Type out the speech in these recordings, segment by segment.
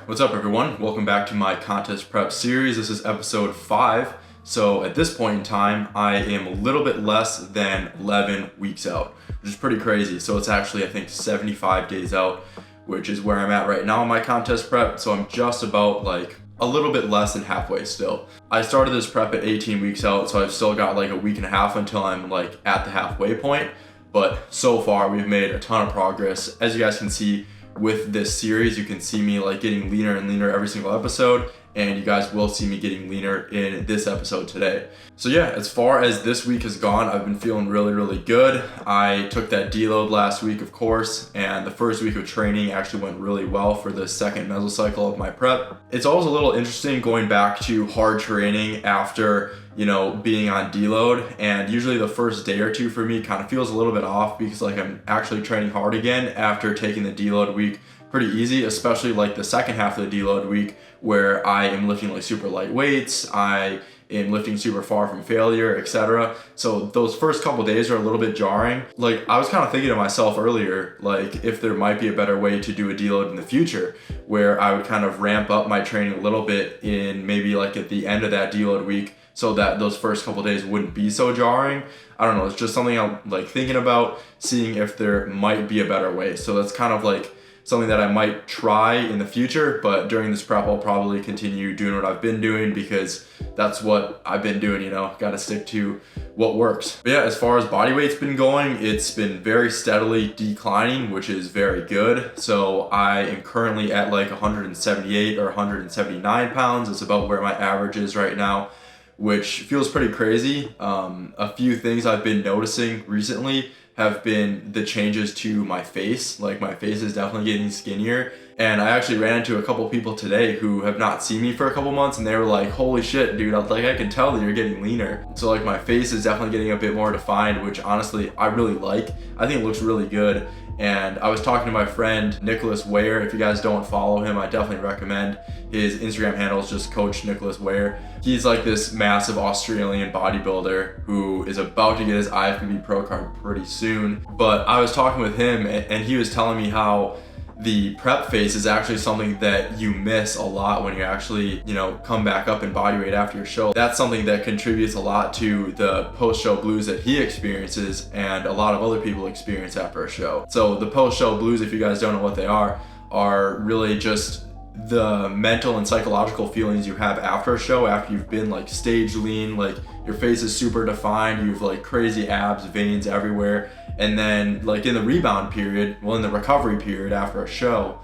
What's up everyone? Welcome back to my contest prep series. This is episode 5. So at this point in time, I am a little bit less than 11 weeks out, which is pretty crazy. So it's actually, I think, 75 days out, which is where I'm at right now in my contest prep. So I'm just about like a little bit less than halfway still. I started this prep at 18 weeks out, so I've still got like a week and a half until I'm like at the halfway point. But so far we've made a ton of progress. As you guys can see, with this series, you can see me like getting leaner and leaner every single episode, and you guys will see me getting leaner in this episode today. So yeah, as far as this week has gone, I've been feeling really good. I took that deload last week, of course, and the first week of training actually went really well for the second mesocycle of my prep. It's always a little interesting going back to hard training after, being on deload, and usually the first day or two for me kind of feels a little bit off because like I'm actually training hard again after taking the deload week pretty easy, especially like the second half of the deload week where I am lifting like super light weights, I am lifting super far from failure, etc. So those first couple days are a little bit jarring. Like I was kind of thinking to myself earlier, like if there might be a better way to do a deload in the future where I would kind of ramp up my training a little bit in maybe like at the end of that deload week so that those first couple days wouldn't be so jarring. I don't know, it's just something I'm like thinking about, seeing if there might be a better way. So that's kind of like something that I might try in the future, but during this prep I'll probably continue doing what I've been doing because that's what I've been doing, gotta stick to what works. But yeah, as far as body weight's been going, it's been very steadily declining, which is very good. So I am currently at like 178 or 179 pounds. It's about where my average is right now, which feels pretty crazy. A few things I've been noticing recently have been the changes to my face. Like my face is definitely getting skinnier, and I actually ran into a couple people today who have not seen me for a couple months, and they were like, holy shit dude, I can tell that you're getting leaner. So like my face is definitely getting a bit more defined, which honestly I really like. I think it looks really good. And I was talking to my friend Nicholas Ware. If you guys don't follow him, I definitely recommend. His Instagram handle is just Coach Nicholas Ware. He's like this massive Australian bodybuilder who is about to get his IFBB Pro card pretty soon. But I was talking with him and he was telling me how the prep phase is actually something that you miss a lot when you actually, come back up in body weight after your show. That's something that contributes a lot to the post-show blues that he experiences and a lot of other people experience after a show. So the post-show blues, if you guys don't know what they are really just the mental and psychological feelings you have after a show, after you've been like stage lean, like your face is super defined, you've like crazy abs, veins everywhere. And then like in the rebound period, in the recovery period after a show,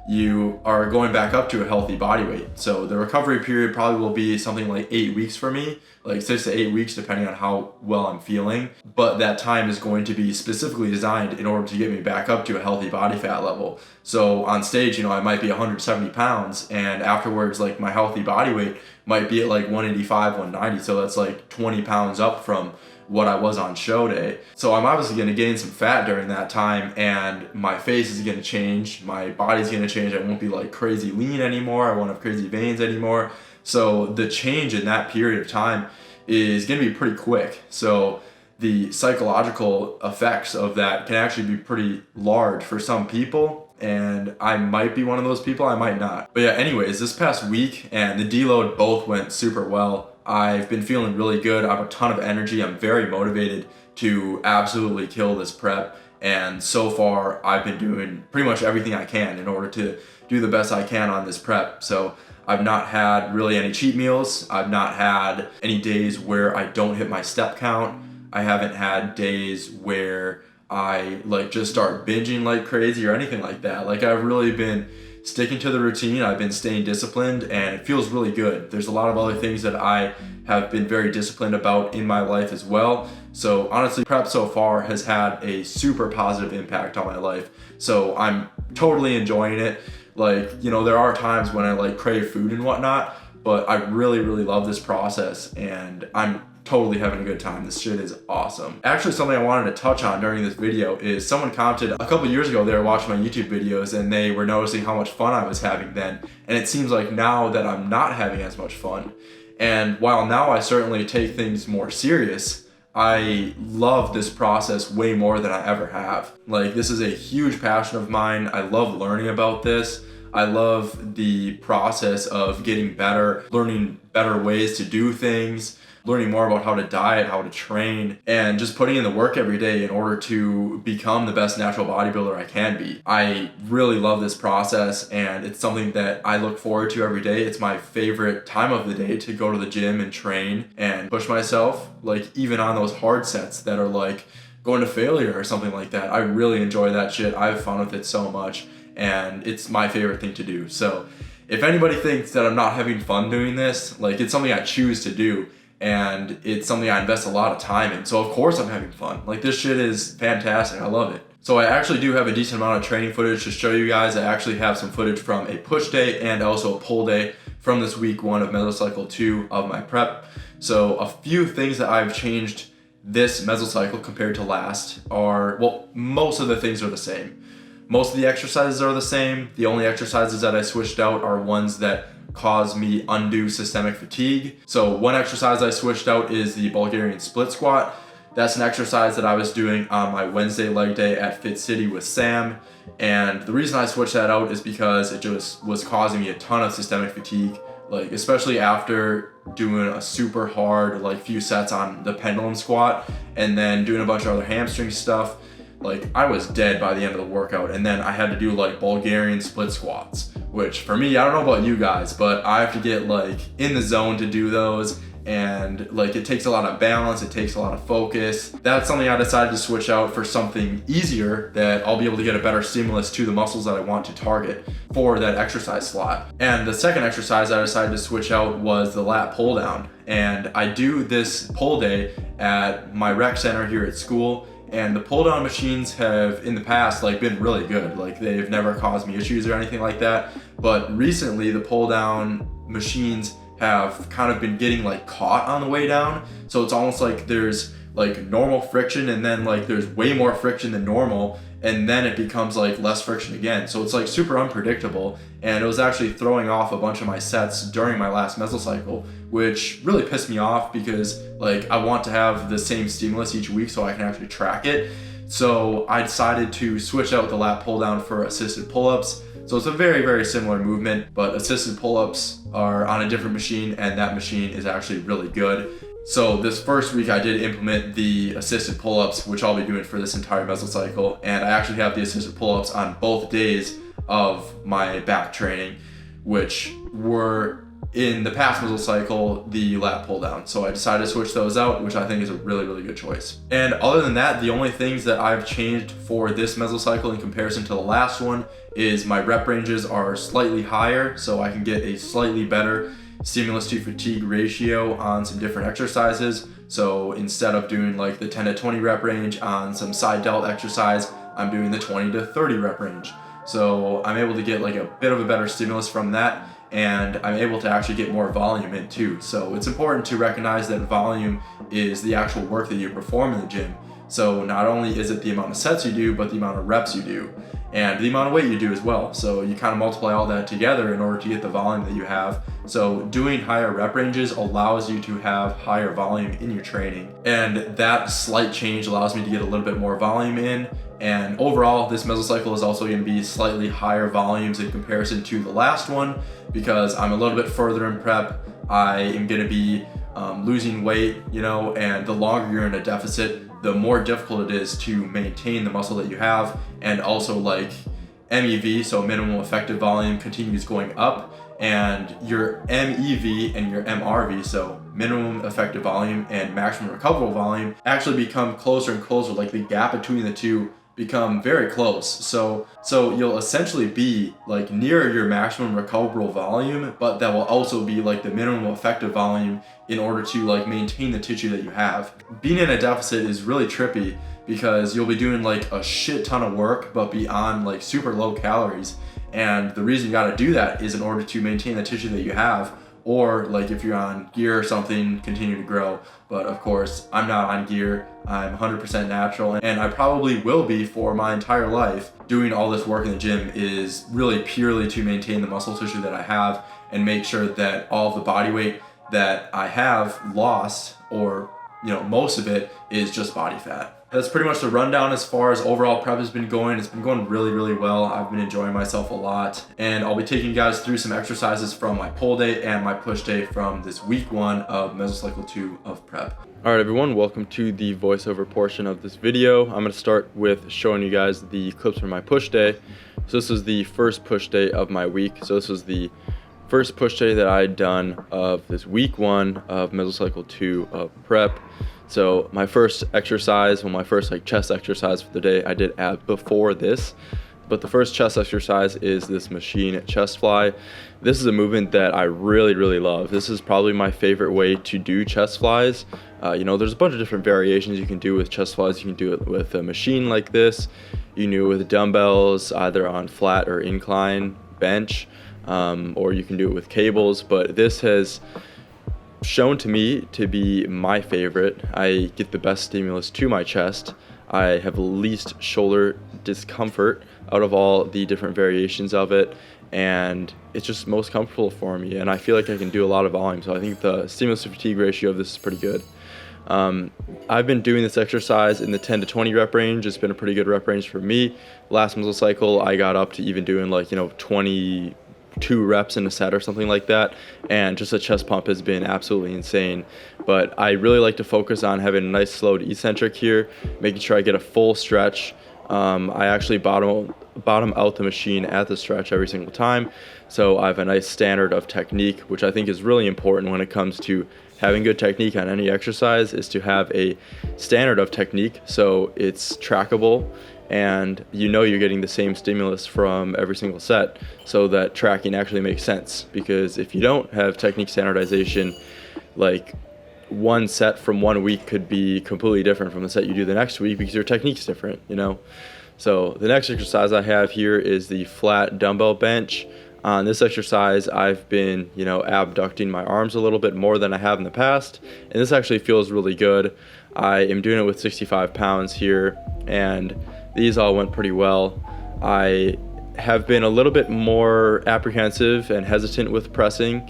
you are going back up to a healthy body weight. So the recovery period probably will be something like 8 weeks for me, like 6 to 8 weeks, depending on how well I'm feeling. But that time is going to be specifically designed in order to get me back up to a healthy body fat level. So on stage, I might be 170 pounds, and afterwards, like my healthy body weight might be at like 185, 190. So that's like 20 pounds up from what I was on show day. So I'm obviously going to gain some fat during that time, and my face is going to change, my body's going to change. I won't be like crazy lean anymore, I won't have crazy veins anymore. So the change in that period of time is going to be pretty quick. So the psychological effects of that can actually be pretty large for some people, and I might be one of those people, I might not. But yeah, anyways, this past week and the deload both went super well. I've been feeling really good. I have a ton of energy. I'm very motivated to absolutely kill this prep. And so far, I've been doing pretty much everything I can in order to do the best I can on this prep. So I've not had really any cheat meals. I've not had any days where I don't hit my step count. I haven't had days where I like just start binging like crazy or anything like that. Like I've really been sticking to the routine. I've been staying disciplined, and it feels really good. There's a lot of other things that I have been very disciplined about in my life as well. So honestly, prep so far has had a super positive impact on my life. So I'm totally enjoying it. Like, there are times when I like crave food and whatnot, but I really love this process, and I'm totally having a good time. This shit is awesome. Actually, something I wanted to touch on during this video is someone commented a couple years ago, they were watching my YouTube videos and they were noticing how much fun I was having then. And it seems like now that I'm not having as much fun. And while now I certainly take things more serious, I love this process way more than I ever have. Like, this is a huge passion of mine. I love learning about this. I love the process of getting better, learning better ways to do things, learning more about how to diet, how to train, and just putting in the work every day in order to become the best natural bodybuilder I can be. I really love this process, and it's something that I look forward to every day. It's my favorite time of the day to go to the gym and train and push myself, like even on those hard sets that are like going to failure or something like that. I really enjoy that shit. I have fun with it so much, and it's my favorite thing to do. So if anybody thinks that I'm not having fun doing this, like it's something I choose to do, and it's something I invest a lot of time in. So of course I'm having fun. Like this shit is fantastic. I love it. So I actually do have a decent amount of training footage to show you guys. I actually have some footage from a push day and also a pull day from this week 1 of mesocycle 2 of my prep. So a few things that I've changed this mesocycle compared to last are, well, most of the things are the same. Most of the exercises are the same. The only exercises that I switched out are ones that cause me undue systemic fatigue. So one exercise I switched out is the Bulgarian split squat. That's an exercise that I was doing on my Wednesday leg day at Fit City with Sam. And the reason I switched that out is because it just was causing me a ton of systemic fatigue, like especially after doing a super hard like few sets on the pendulum squat and then doing a bunch of other hamstring stuff. Like I was dead by the end of the workout, and then I had to do like Bulgarian split squats, which for me, I don't know about you guys, but I have to get like in the zone to do those, and like it takes a lot of balance, it takes a lot of focus. That's something I decided to switch out for something easier that I'll be able to get a better stimulus to the muscles that I want to target for that exercise slot. And the second exercise I decided to switch out was the lat pull down. And I do this pull day at my rec center here at school. And the pull down machines have in the past like been really good. Like they've never caused me issues or anything like that. But recently the pull down machines have kind of been getting like caught on the way down. So it's almost like there's like normal friction, and then like there's way more friction than normal, and then it becomes like less friction again. So it's like super unpredictable, and it was actually throwing off a bunch of my sets during my last mesocycle, which really pissed me off because like I want to have the same stimulus each week so I can actually track it. So I decided to switch out the lat pull down for assisted pull-ups. So it's a very, very similar movement, but assisted pull-ups are on a different machine, and that machine is actually really good. So this first week I did implement the assisted pull-ups, which I'll be doing for this entire mesocycle, and I actually have the assisted pull-ups on both days of my back training, which were in the past mesocycle the lat pull down. So I decided to switch those out, which I think is a really, really good choice. And other than that, the only things that I've changed for this mesocycle in comparison to the last one is my rep ranges are slightly higher, so I can get a slightly better stimulus to fatigue ratio on some different exercises. So instead of doing like the 10 to 20 rep range on some side delt exercise, I'm doing the 20 to 30 rep range. So I'm able to get like a bit of a better stimulus from that, and I'm able to actually get more volume in too. So it's important to recognize that volume is the actual work that you perform in the gym. So not only is it the amount of sets you do, but the amount of reps you do, and the amount of weight you do as well. So you kind of multiply all that together in order to get the volume that you have. So doing higher rep ranges allows you to have higher volume in your training. And that slight change allows me to get a little bit more volume in. And overall, this mesocycle is also going to be slightly higher volumes in comparison to the last one, because I'm a little bit further in prep. I am going to be losing weight, and the longer you're in a deficit, the more difficult it is to maintain the muscle that you have. And also like MEV, so minimum effective volume, continues going up, and your MEV and your MRV, so minimum effective volume and maximum recoverable volume, actually become closer and closer. Like the gap between the two become very close. So you'll essentially be like near your maximum recoverable volume, but that will also be like the minimum effective volume in order to like maintain the tissue that you have. Being in a deficit is really trippy because you'll be doing like a shit ton of work but be on like super low calories. And the reason you got to do that is in order to maintain the tissue that you have, or like if you're on gear or something, continue to grow. But of course, I'm not on gear. I'm 100% natural, and I probably will be for my entire life. Doing all this work in the gym is really purely to maintain the muscle tissue that I have and make sure that all of the body weight that I have lost, or most of it, is just body fat. That's pretty much the rundown as far as overall prep has been going. It's been going really, really well. I've been enjoying myself a lot. And I'll be taking you guys through some exercises from my pull day and my push day from this week 1 of mesocycle 2 of prep. All right, everyone, welcome to the voiceover portion of this video. I'm gonna start with showing you guys the clips from my push day. So this is the first push day of my week. So this was the first push day that I had done of this week 1 of mesocycle 2 of prep. So my first exercise, my first chest exercise for the day, I did ab before this. But the first chest exercise is this machine chest fly. This is a movement that I really, really love. This is probably my favorite way to do chest flies. There's a bunch of different variations you can do with chest flies. You can do it with a machine like this. You can do it with dumbbells, either on flat or incline bench, or you can do it with cables. But this has shown to me to be my favorite. I get the best stimulus to my chest. I have least shoulder discomfort out of all the different variations of it, and it's just most comfortable for me, and I feel like I can do a lot of volume, so I think the stimulus to fatigue ratio of this is pretty good. I've been doing this exercise in the 10 to 20 rep range. It's been a pretty good rep range for me. Last mesocycle I got up to even doing 22 reps in a set or something like that, and just a chest pump has been absolutely insane. But I really like to focus on having a nice slow to eccentric here, making sure I get a full stretch. I actually bottom out the machine at the stretch every single time, so I have a nice standard of technique, which I think is really important when it comes to having good technique on any exercise, is to have a standard of technique so it's trackable and you're getting the same stimulus from every single set, so that tracking actually makes sense. Because if you don't have technique standardization, one set from 1 week could be completely different from the set you do the next week because your technique's different, So the next exercise I have here is the flat dumbbell bench. On this exercise, I've been, abducting my arms a little bit more than I have in the past, and this actually feels really good. I am doing it with 65 pounds here, and these all went pretty well. I have been a little bit more apprehensive and hesitant with pressing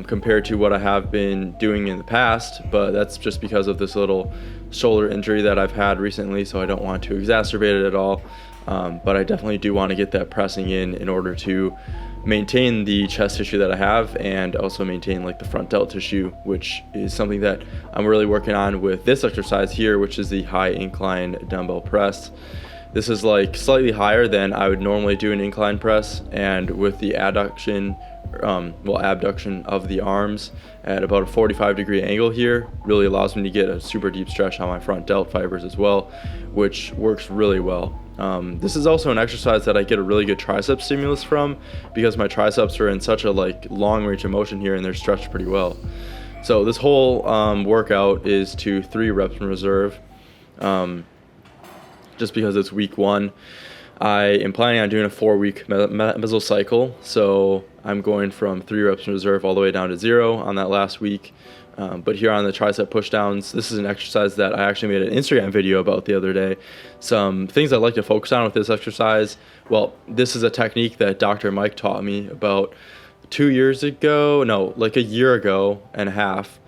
compared to what I have been doing in the past, but that's just because of this little shoulder injury that I've had recently, so I don't want to exacerbate it at all. But I definitely do want to get that pressing in order to maintain the chest tissue that I have, and also maintain the front delt tissue, which is something that I'm really working on with this exercise here, which is the high incline dumbbell press. This is slightly higher than I would normally do an incline press, and with the abduction of the arms at about a 45-degree angle here really allows me to get a super deep stretch on my front delt fibers as well, which works really well. This is also an exercise that I get a really good tricep stimulus from, because my triceps are in such a long range of motion here, and they're stretched pretty well. So this whole workout is to 3 reps in reserve, just because it's week 1. I am planning on doing a 4-week mesocycle, so I'm going from 3 reps in reserve all the way down to 0 on that last week. But here on the tricep pushdowns, this is an exercise that I actually made an Instagram video about the other day. Some things I like to focus on with this exercise. Well, this is a technique that Dr. Mike taught me about 2 years ago, a year ago and a half,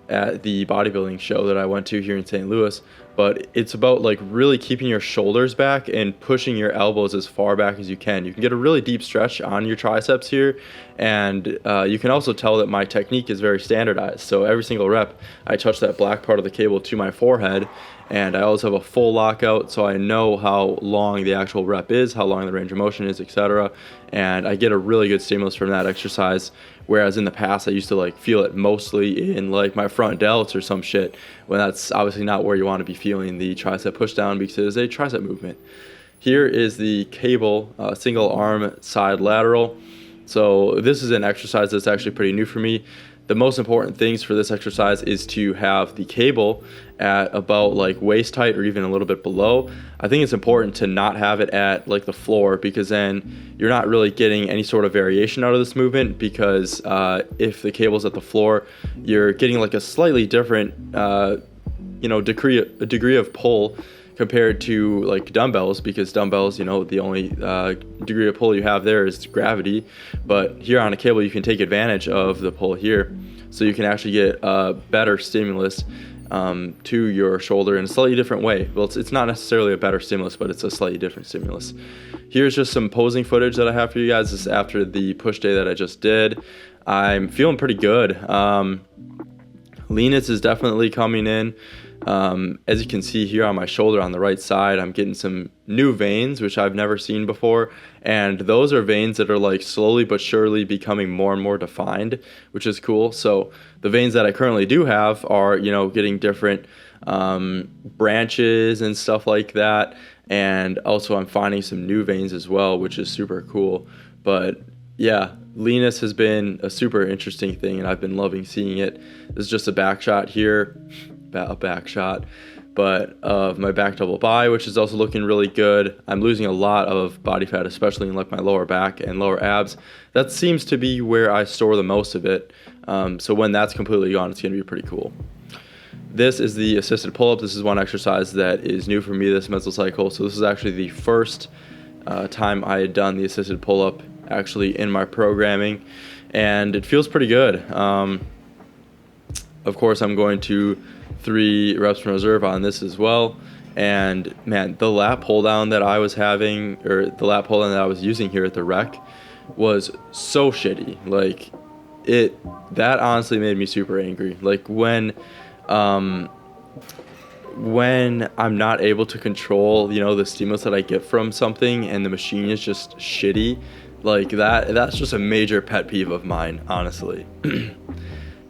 at the bodybuilding show that I went to here in St. Louis. But it's about really keeping your shoulders back and pushing your elbows as far back as you can. You can get a really deep stretch on your triceps here, and you can also tell that my technique is very standardized. So every single rep, I touch that black part of the cable to my forehead, and I always have a full lockout, so I know how long the actual rep is, how long the range of motion is, etc. And I get a really good stimulus from that exercise, whereas in the past I used to feel it mostly in my front delts or some shit, when that's obviously not where you want to be feeling the tricep pushdown, because it is a tricep movement. Here is the cable single arm side lateral. So this is an exercise that's actually pretty new for me. The most important things for this exercise is to have the cable at about waist height or even a little bit below. I think it's important to not have it at the floor, because then you're not really getting any sort of variation out of this movement, because if the cable's at the floor, you're getting a slightly different degree of pull compared to dumbbells, because dumbbells, the only degree of pull you have there is gravity. But here on a cable, you can take advantage of the pull here, so you can actually get a better stimulus to your shoulder in a slightly different way. Well, it's not necessarily a better stimulus, but it's a slightly different stimulus. Here's just some posing footage that I have for you guys. This is after the push day that I just did. I'm feeling pretty good. Leanness is definitely coming in. As you can see here on my shoulder on the right side, I'm getting some new veins, which I've never seen before. And those are veins that are like slowly but surely becoming more and more defined, which is cool. So the veins that I currently do have are, getting different branches and stuff like that. And also I'm finding some new veins as well, which is super cool. But yeah, leanness has been a super interesting thing, and I've been loving seeing it. This is just a back shot here. A back shot, but of my back double bi, which is also looking really good. I'm losing a lot of body fat, especially in like my lower back and lower abs. That seems to be where I store the most of it. So when that's completely gone, it's going to be pretty cool. This is the assisted pull-up. This is one exercise that is new for me this mental cycle. So this is actually the first time I had done the assisted pull-up actually in my programming, and it feels pretty good. Of course, I'm going to 3 reps from reserve on this as well. And man, the lat pull down that I was having, or the lat pull down that I was using here at the rec, was so shitty. Like that honestly made me super angry. Like when I'm not able to control, the stimulus that I get from something and the machine is just shitty, like that's just a major pet peeve of mine, honestly.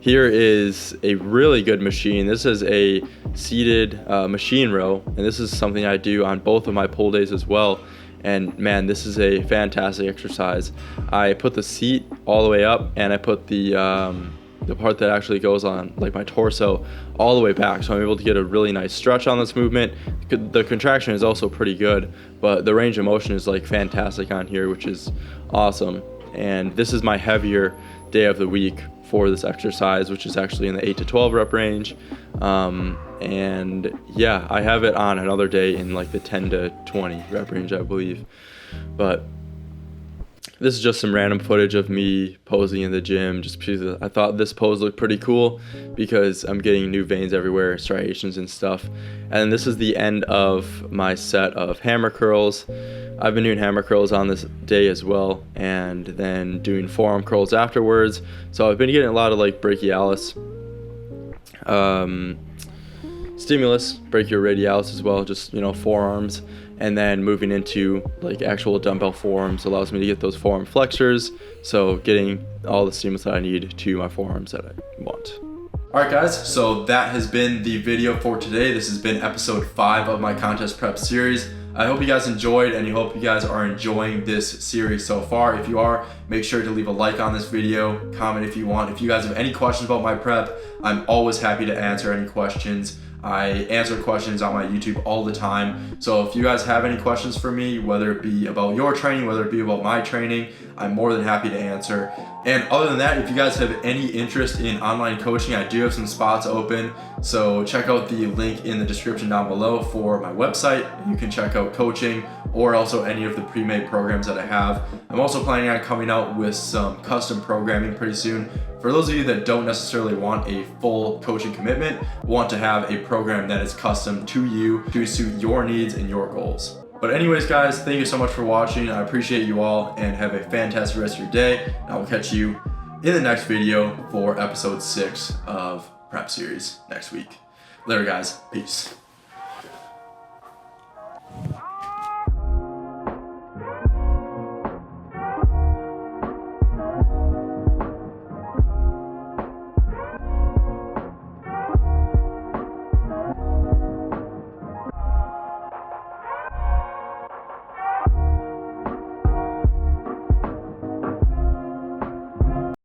Here is a really good machine. This is a seated machine row, and this is something I do on both of my pull days as well. And man, this is a fantastic exercise. I put the seat all the way up, and I put the part that actually goes on like my torso all the way back, so I'm able to get a really nice stretch on this movement. The contraction is also pretty good, but the range of motion is like fantastic on here, which is awesome. And this is my heavier day of the week for this exercise, which is actually in the 8 to 12 rep range. And yeah, I have it on another day in like the 10 to 20 rep range, I believe. But this is just some random footage of me posing in the gym, just because I thought this pose looked pretty cool because I'm getting new veins everywhere, striations and stuff. And this is the end of my set of hammer curls. I've been doing hammer curls on this day as well, and then doing forearm curls afterwards. So I've been getting a lot of like brachialis stimulus, brachioradialis as well, just forearms, and then moving into like actual dumbbell forearms allows me to get those forearm flexors, so getting all the stimulus that I need to my forearms that I want. Alright guys, so that has been the video for today. This has been episode 5 of my contest prep series. I hope you guys enjoyed, and I hope you guys are enjoying this series so far. If you are, make sure to leave a like on this video, comment if you want. If you guys have any questions about my prep, I'm always happy to answer any questions. I answer questions on my YouTube all the time. So if you guys have any questions for me, whether it be about your training, whether it be about my training, I'm more than happy to answer. And other than that, if you guys have any interest in online coaching, I do have some spots open. So check out the link in the description down below for my website. You can check out coaching or also any of the pre-made programs that I have. I'm also planning on coming out with some custom programming pretty soon. For those of you that don't necessarily want a full coaching commitment, want to have a program that is custom to you to suit your needs and your goals. But anyways guys, thank you so much for watching. I appreciate you all, and have a fantastic rest of your day. And I will catch you in the next video for episode 6 of Prep Series next week. Later guys, peace.